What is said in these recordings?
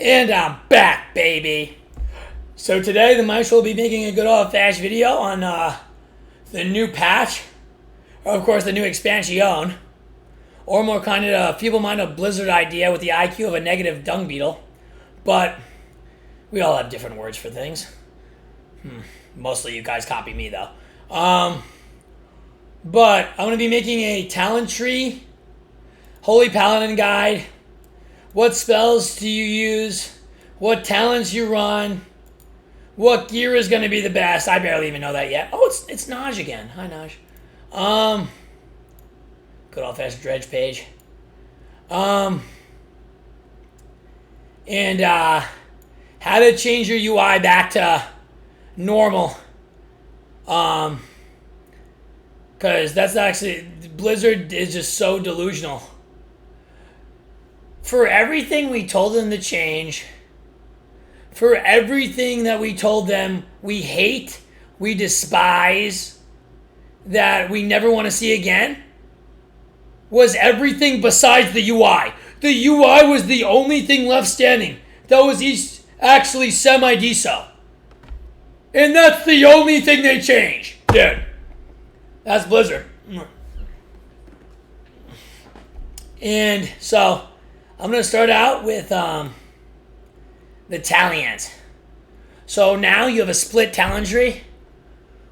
And I'm back, baby. So today the Maestro will be making a good old-fashioned video on the new patch, or of course the new expansion, or more kind of a feeble-minded Blizzard idea with the IQ of a negative dung beetle. But we all have different words for things. Mostly you guys copy me though. But I'm going to be making a talent tree, Holy Paladin guide. What spells do you use? What talents you run? What gear is going to be the best? I barely even know that yet. Oh, it's Naj again. Hi, Naj. Good old-fashioned dredge page. And how to change your UI back to normal. Because that's actually, Blizzard is just so delusional. For everything we told them to change, for everything that we told them we hate, we despise, that we never want to see again, was everything besides the UI. The UI was the only thing left standing that was actually semi-decent. And that's the only thing they changed. Dude, that's Blizzard. And so I'm going to start out with the Talents. So now you have a split talent tree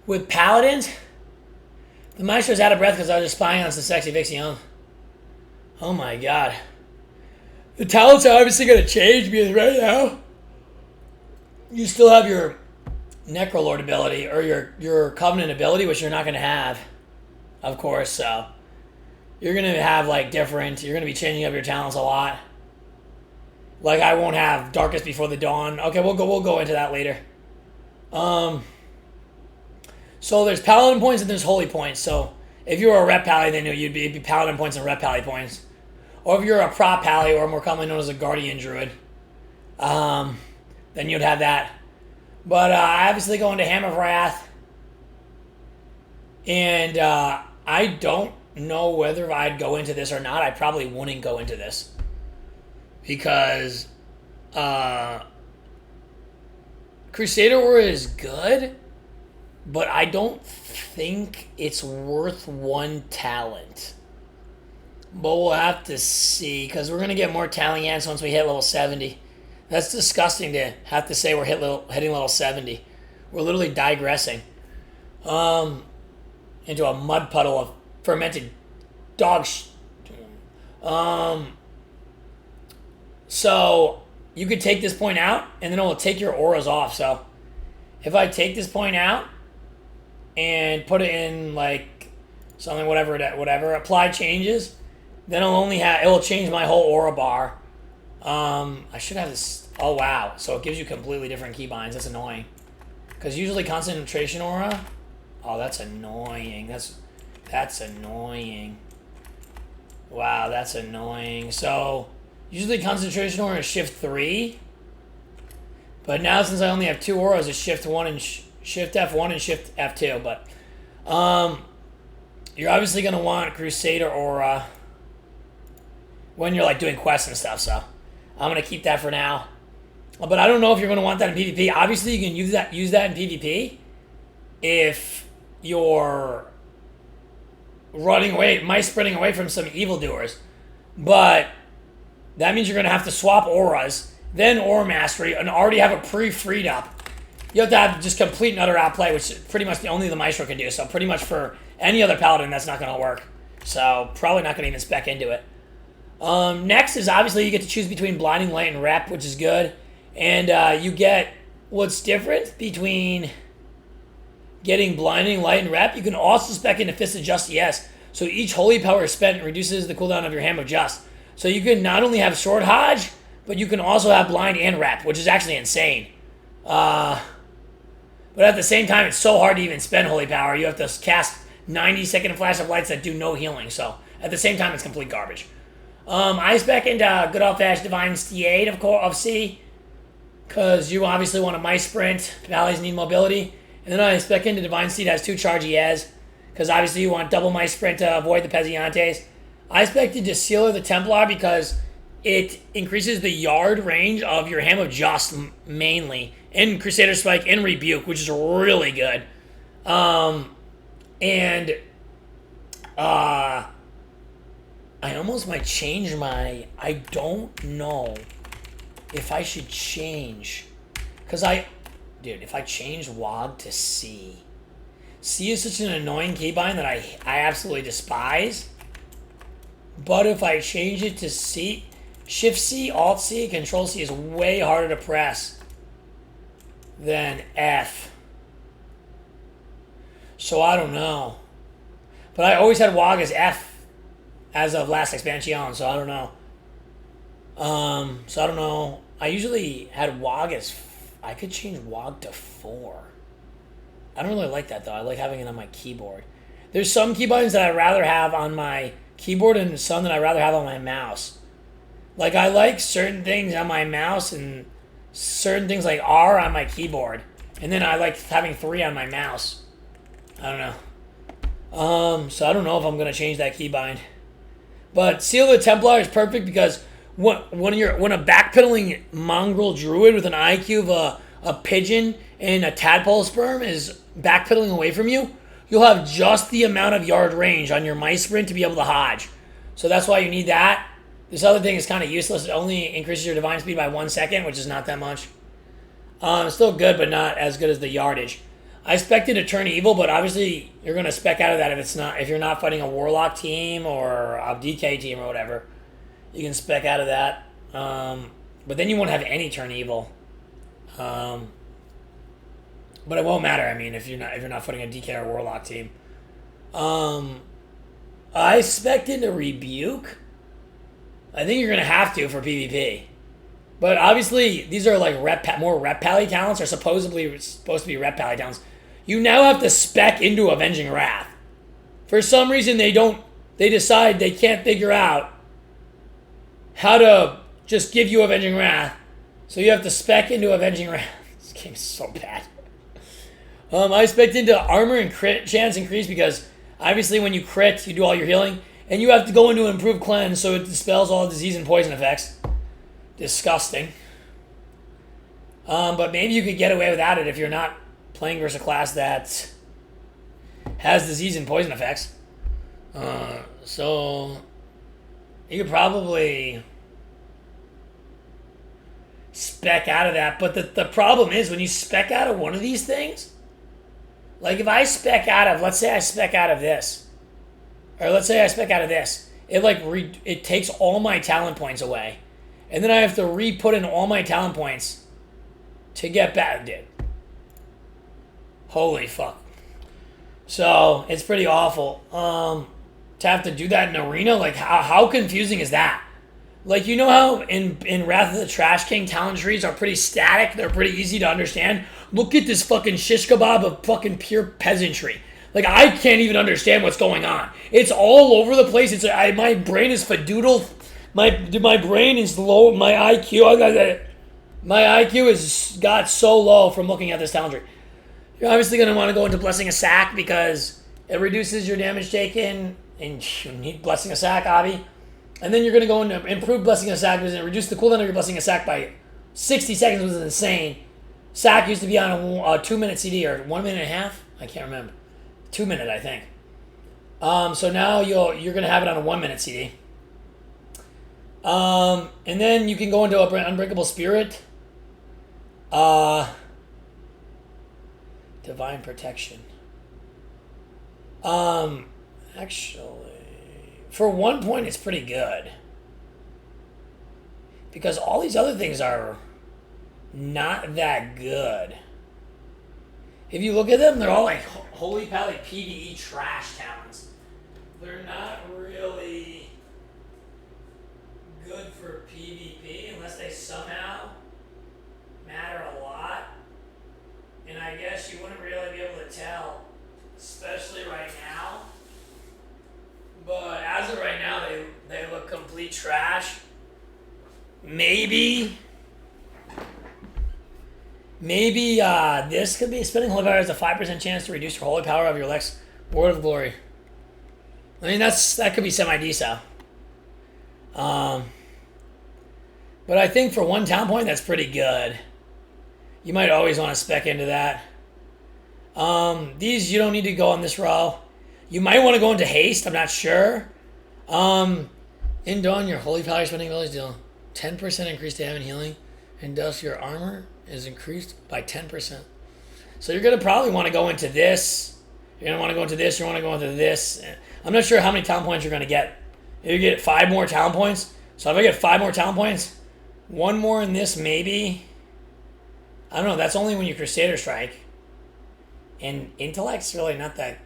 with Paladins. The Maestro's out of breath because I was just spying on some sexy Vixie on. Oh my god. The talents are obviously going to change because right now you still have your Necrolord ability or your Covenant ability, which you're not going to have, of course. So you're going to have like different, you're going to be changing up your talents a lot. Like I won't have Darkest Before the Dawn. Okay, we'll go into that later. So there's Paladin points and there's Holy points. So if you were a rep pally, then it'd be Paladin points and rep pally points. Or if you're a prop pally, or more commonly known as a Guardian Druid, then you'd have that. But I obviously go into Hammer of Wrath. And I don't know whether I'd go into this or not. I probably wouldn't go into this. Because Crusader War is good, but I don't think it's worth one talent. But we'll have to see, because we're going to get more talents once we hit level 70. That's disgusting to have to say we're hitting level 70. We're literally digressing into a mud puddle of fermented dog So you could take this point out, and then it will take your auras off. So if I take this point out and put it in like something, whatever, apply changes, then it will change my whole aura bar. I should have this. Oh wow! So it gives you completely different keybinds. That's annoying. Because usually concentration aura. Oh, that's annoying. That's annoying. Wow, that's annoying. So usually concentration aura is shift 3. But now since I only have 2 auras, it's shift 1 and shift F1 and shift F2. But you're obviously gonna want Crusader aura when you're like doing quests and stuff. So I'm gonna keep that for now. But I don't know if you're gonna want that in PvP. Obviously, you can use that in PvP if you're running away, sprinting away from some evildoers. But that means you're going to have to swap auras, then Aura Mastery, and already have a pre-freed up. You have to have just complete and utter outplay, which is pretty much the only the Maestro can do. So pretty much for any other Paladin, that's not going to work. So probably not going to even spec into it. Next is obviously you get to choose between Blinding Light and Rep, which is good. And you get what's different between getting Blinding Light and Rep. You can also spec into Fist of Justice. So each holy power spent reduces the cooldown of your Hammer of Just. So you can not only have Sword Hodge, but you can also have Blind and Rep, which is actually insane. But at the same time, it's so hard to even spend holy power. You have to cast 90-second Flash of Lights that do no healing. So at the same time, it's complete garbage. I spec into good old-fashioned Divine Steed of C, because you obviously want a Mice Sprint. Valleys need mobility. And then I spec into Divine Steed has 2 charge ES, because obviously you want double Mice Sprint to avoid the Peziantes. I spec into Sealer the Templar because it increases the yard range of your Ham of Just mainly, and Crusader Spike and Rebuke, which is really good. And I almost might change my. I don't know if I should change, because dude, if I change WOG to C. C is such an annoying keybind that I absolutely despise. But if I change it to C, Shift C, Alt C, Control C is way harder to press than F. So I don't know. But I always had WOG as F as of last expansion, so I don't know. So I don't know. I usually had WOG as... I could change WOG to 4. I don't really like that, though. I like having it on my keyboard. There's some keybinds that I'd rather have on my keyboard and some that I'd rather have on my mouse. Like, I like certain things on my mouse and certain things like R on my keyboard. And then I like having 3 on my mouse. I don't know. So I don't know if I'm going to change that keybind. But Seal of the Templar is perfect because when a backpedaling mongrel druid with an IQ of a pigeon and a tadpole sperm is backpedaling away from you, you'll have just the amount of yard range on your mice sprint to be able to hodge. So that's why you need that. This other thing is kind of useless. It only increases your divine speed by 1 second, which is not that much. It's still good, but not as good as the yardage. I expected to turn evil, but obviously you're going to spec out of that if you're not fighting a warlock team or a DK team or whatever. You can spec out of that. But then you won't have any turn evil. But it won't matter. I mean, if you're not fighting a DK or warlock team. I expected to rebuke. I think you're gonna have to for PvP. But obviously, these are like more rep pally talents, or supposedly supposed to be rep pally talents. You now have to spec into Avenging Wrath. For some reason, they decide they can't figure out how to just give you Avenging Wrath. So you have to spec into Avenging Wrath. This game is so bad. I expected the armor and crit chance increase because obviously when you crit, you do all your healing. And you have to go into Improved Cleanse so it dispels all disease and poison effects. Disgusting. But maybe you could get away without it if you're not playing versus a class that has disease and poison effects. So you could probably spec out of that. But the problem is when you spec out of one of these things, like if I spec out of, let's say I spec out of this, or let's say I spec out of this, it takes all my talent points away. And then I have to re-put in all my talent points to get back, dude. Holy fuck. So, it's pretty awful. To have to do that in Arena, like, how confusing is that? Like, you know how in Wrath of the Trash King, talent trees are pretty static? They're pretty easy to understand? Look at this fucking shish kebab of fucking pure peasantry. Like, I can't even understand what's going on. It's all over the place. My brain is fadoodle. My brain is low. My IQ, my IQ has got so low from looking at this talent tree. You're obviously going to want to go into Blessing of Sack because it reduces your damage taken, and you need Blessing of Sack, Avi. And then you're going to go into Improved Blessing of Sack because it reduced the cooldown of your Blessing of Sack by 60 seconds, which is insane. Sack used to be on a 2-minute CD or 1 minute and a half. I can't remember. 2 minute, I think. So now you're going to have it on a 1 minute CD. And then you can go into Unbreakable Spirit. Divine Protection. Actually, for 1 point, it's pretty good. Because all these other things are not that good. If you look at them, they're all like Holy Pally PvE trash talents. They're not really good for PvP unless they somehow matter a lot. And I guess you wouldn't really be able to tell, especially right now. But as of right now, they look complete trash. Maybe this could be spending Holy Power has a 5% chance to reduce your Holy Power of your Lex Word of Glory. I mean, that could be semi-decent. But I think for 1 talent point, that's pretty good. You might always want to spec into that. These, you don't need to go on this row. You might want to go into haste. I'm not sure. In Dawn, your Holy Power spending abilities deal 10% increased damage and healing. And thus your armor is increased by 10%. So you're going to probably want to go into this. You're going to want to go into this. You want to go into this. I'm not sure how many talent points you're going to get. You get 5 more talent points. So if I get 5 more talent points, 1 more in this maybe. I don't know. That's only when you Crusader strike. And intellect's really not that.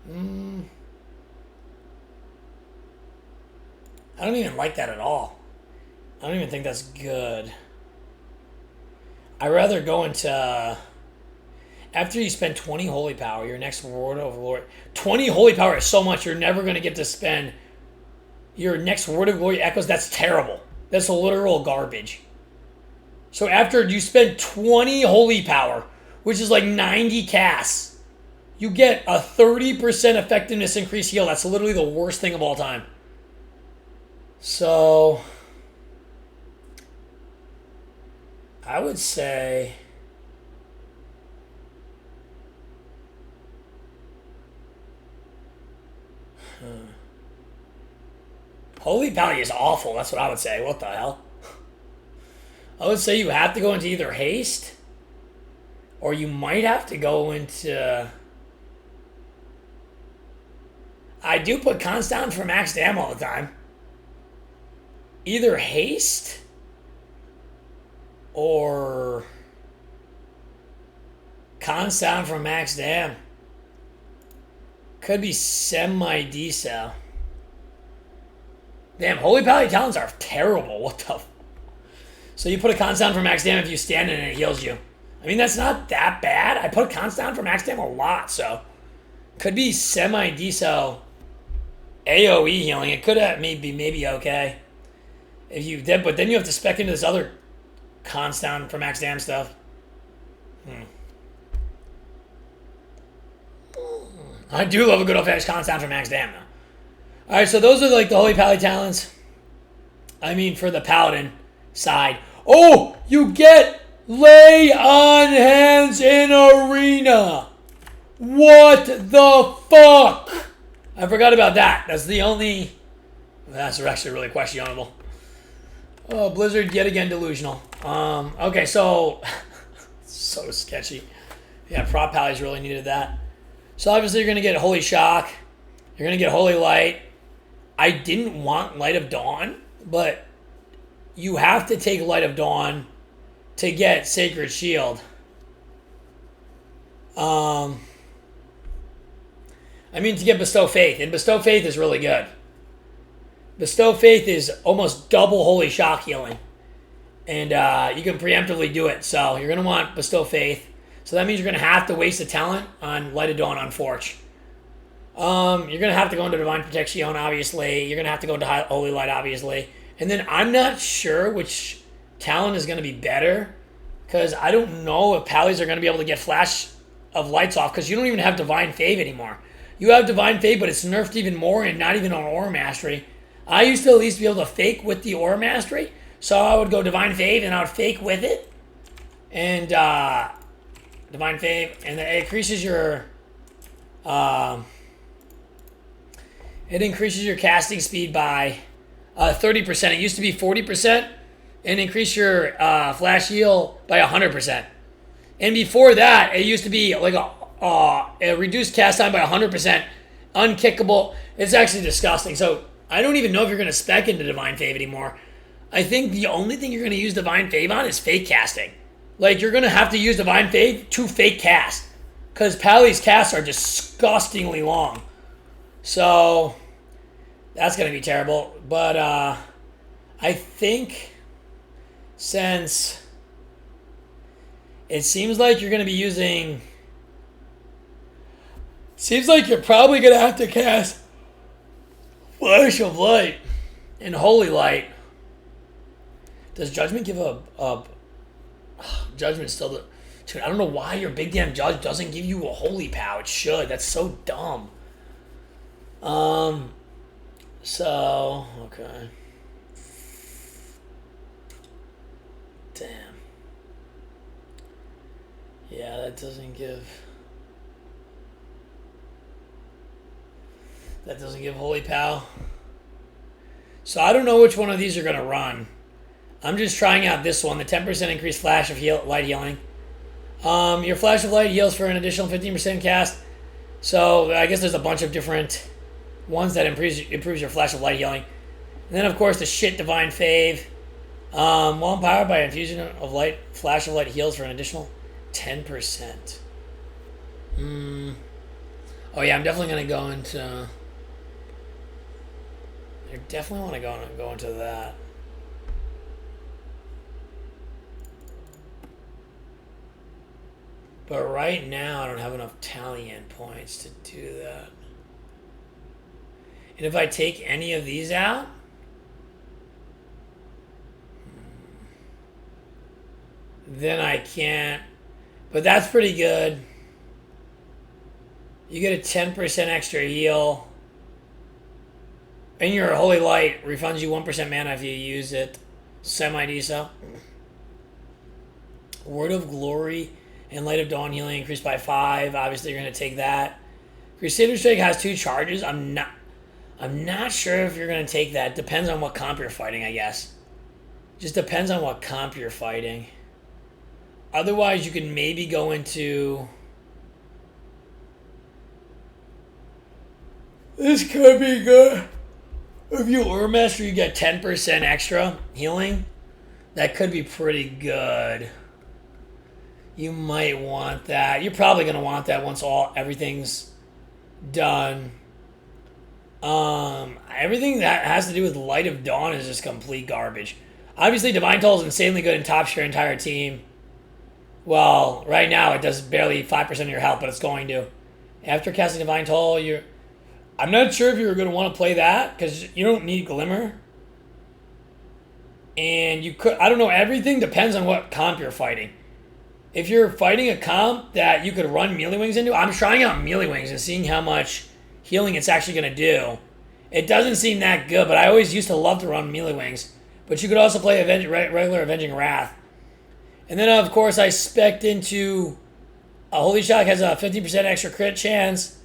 I don't even like that at all. I don't even think that's good. I'd rather go into... After you spend 20 Holy Power, your next Word of Glory... 20 Holy Power is so much, you're never going to get to spend your next Word of Glory echoes. That's terrible. That's literal garbage. So after you spend 20 Holy Power, which is like 90 casts, you get a 30% effectiveness increase heal. That's literally the worst thing of all time. So... I would say... Holy Power is awful. That's what I would say. What the hell? I would say you have to go into either haste, or you might have to go into... I do put cons down for max dam all the time. Either haste or cons down for max dam. Could be semi-decel. Damn, Holy Pally Talons are terrible. What the... So you put a cons down for max dam if you stand in and it heals you. I mean, that's not that bad. I put cons down for max dam a lot, so... Could be semi-decel AoE healing. It could have maybe okay. If you did, but then you have to spec into this other cons down for max dam stuff. I do love a good old-fashioned cons down for max dam, though. Alright, so those are like the Holy Pally Talons. I mean, for the Paladin side. Oh, you get Lay on Hands in Arena. What the fuck? I forgot about that. That's the only... That's actually really questionable. Oh, Blizzard yet again delusional. Okay, so... so sketchy. Yeah, prop pallies really needed that. So obviously you're going to get Holy Shock. You're going to get Holy Light. I didn't want Light of Dawn, but you have to take Light of Dawn to get Sacred Shield. I mean, to get Bestow Faith. And Bestow Faith is really good. Bestow Faith is almost double Holy Shock healing. And you can preemptively do it. So you're going to want Bestow Faith. So that means you're going to have to waste a talent on Light of Dawn on Forge. You're going to have to go into Divine Protection, obviously. You're going to have to go into Holy Light, obviously. And then I'm not sure which talent is going to be better. Because I don't know if Pallies are going to be able to get Flash of Lights off. Because you don't even have Divine Fave anymore. You have Divine Fave, but it's nerfed even more and not even on Aura Mastery. I used to at least be able to fake with the Aura Mastery. So I would go Divine Fave and I would fake with it. And Divine Fave. And it increases your... it increases your casting speed by 30%. It used to be 40%. And increase your Flash heal by 100%. And before that, it used to be like a reduced cast time by 100%. Unkickable. It's actually disgusting. So I don't even know if you're going to spec into Divine Fave anymore. I think the only thing you're going to use Divine Fave on is fake casting. Like, you're going to have to use Divine Fave to fake cast. Because Pally's casts are disgustingly long. So, that's going to be terrible. But, I think since it seems like you're going to be using... Seems like you're probably going to have to cast Flash of Light and Holy Light. Does Judgment give a Judgment still... Dude, I don't know why your big damn Judge doesn't give you a Holy Pow. It should. That's so dumb. So, okay. Damn. Yeah, that doesn't give... That doesn't give Hpal. So I don't know which one of these are going to run. I'm just trying out this one, the 10% increased flash of light healing. Your flash of light heals for an additional 15% cast. So I guess there's a bunch of different ones that improves your flash of light healing. And then of course the shit divine fave. While empowered by infusion of light, flash of light heals for an additional 10%. Oh yeah, I'm definitely gonna go into. I definitely want to go into that. But right now, I don't have enough tally-in points to do that. And if I take any of these out, then I can't. But that's pretty good. You get a 10% extra heal. And your Holy Light refunds you 1% mana if you use it. Semi-decent. Word of Glory and Light of Dawn healing increased by 5. Obviously, you're going to take that. Crusader Strike has 2 charges. I'm not sure if you're going to take that. Depends on what comp you're fighting, I guess. Just depends on what comp you're fighting. Otherwise, you can maybe go into... This could be good. If you Ur Master, you get 10% extra healing. That could be pretty good. You might want that. You're probably going to want that once everything's done. Everything that has to do with Light of Dawn is just complete garbage. Obviously, Divine Toll is insanely good and tops your entire team. Well, right now it does barely 5% of your health, but it's going to. After casting Divine Toll, I'm not sure if you're going to want to play that, because you don't need Glimmer. And you could, I don't know, everything depends on what comp you're fighting. If you're fighting a comp that you could run Melee Wings into, I'm trying out Melee Wings and seeing how much healing it's actually going to do. It doesn't seem that good, but I always used to love to run Melee Wings. But you could also play regular Avenging Wrath. And then, of course, I spec'd into Holy Shock has a 15% extra crit chance.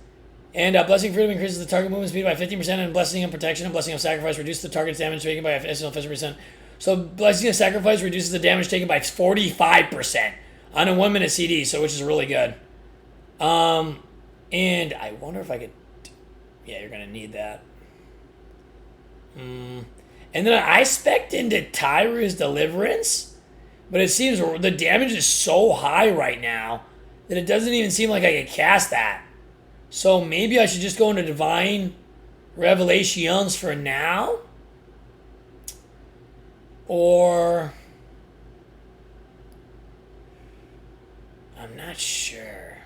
And Blessing of Freedom increases the target movement speed by 15%, and Blessing of Protection and Blessing of Sacrifice reduces the target's damage taken by an additional 50%. So Blessing of Sacrifice reduces the damage taken by 45% on a 1-minute CD, so which is really good. And I wonder if I could... Yeah, you're going to need that. And then I spec'd into Tyra's Deliverance, but it seems the damage is so high right now that it doesn't even seem like I could cast that. So maybe I should just go into Divine Revelations for now? Or... I'm not sure.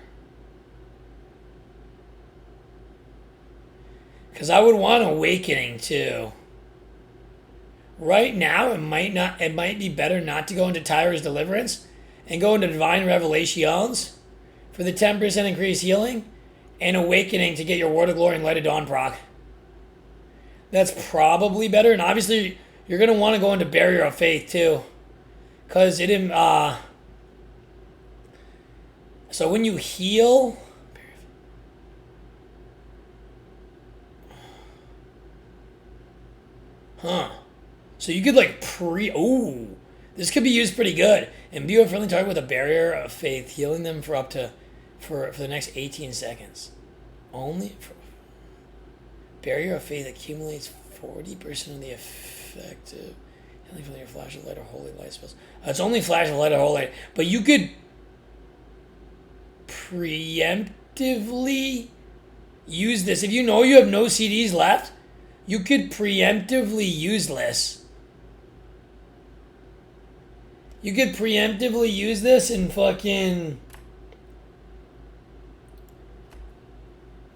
Because I would want Awakening too. Right now, it might be better not to go into Tyra's Deliverance and go into Divine Revelations for the 10% increased healing. And Awakening to get your Word of Glory and Light of Dawn proc. That's probably better. And obviously, you're going to want to go into Barrier of Faith, too. Because it... So when you heal... Huh. So you could, like, Ooh. This could be used pretty good. Imbue a friendly target with a Barrier of Faith, healing them for up to... For the next 18 seconds. Only for Barrier of Faith accumulates 40% of the effective healing from your Flash of Light or Holy Light spells. It's only Flash of Light or Holy Light, but you could preemptively use this. If you know you have no CDs left, you could preemptively use this. You could preemptively use this and fucking...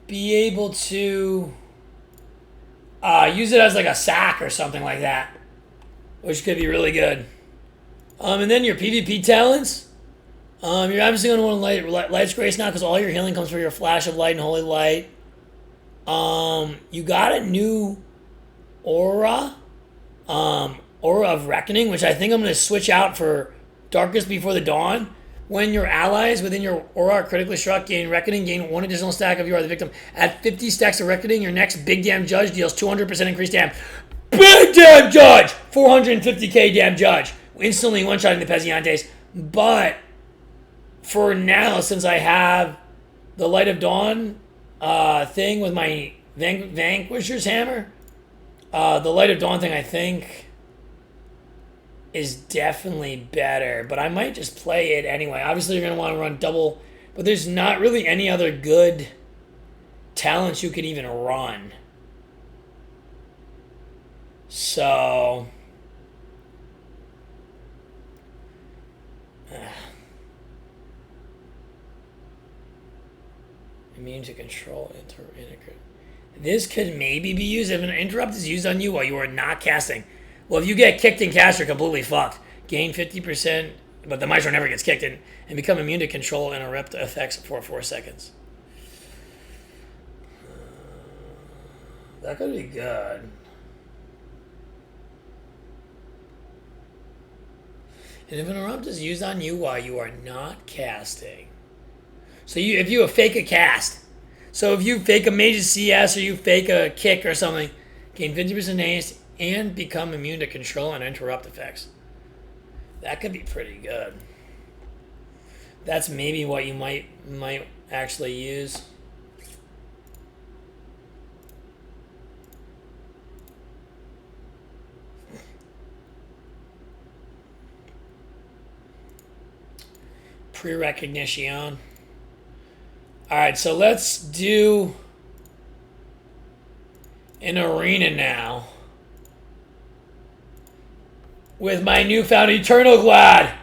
be able to use it as like a sack or something like that, which could be really good. And then your PvP talents, you're obviously going to want Light's Grace now because all your healing comes from your Flash of Light and Holy Light. You got a new Aura of Reckoning, which I think I'm going to switch out for Darkest Before the Dawn. When your allies within your aura are critically struck, gain Reckoning, gain 1 additional stack if you are the victim. At 50 stacks of Reckoning, your next Big Damn Judge deals 200% increased damage. Big Damn Judge! 450k Damn Judge. Instantly one-shotting the Peziantes. But for now, since I have the Light of Dawn thing with my Vanquisher's Hammer, the Light of Dawn thing, I think, is definitely better, but I might just play it anyway. Obviously, you're going to want to run double, but there's not really any other good talents you could even run. So, immune to control, integrate. This could maybe be used if an interrupt is used on you while you are not casting. Well, if you get kicked in cast, you're completely fucked. Gain 50%, but the Maestro never gets kicked in, and become immune to control and interrupt effects for 4 seconds. That could be good. And if an interrupt is used on you while you are not casting. So if you fake a cast. So if you fake a Mage's CS or you fake a kick or something, gain 50% haste and become immune to control and interrupt effects. That could be pretty good. That's maybe what you might actually use. Pre-recognition. All right, so let's do an arena now with my newfound Eternal Glad.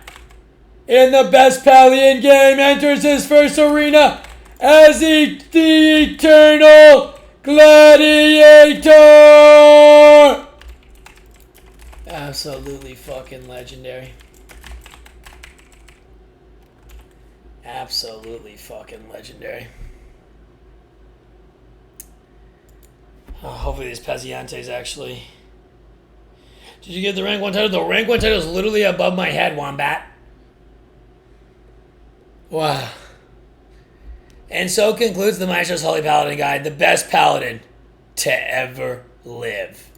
In the best Paladin game, enters his first arena as the Eternal Gladiator. Absolutely fucking legendary. Absolutely fucking legendary. Oh, hopefully these Peziantes actually... Did you get the rank 1 title? The rank 1 title is literally above my head, Wombat. Wow. And so concludes the Maestro's Holy Paladin Guide, the best Paladin to ever live.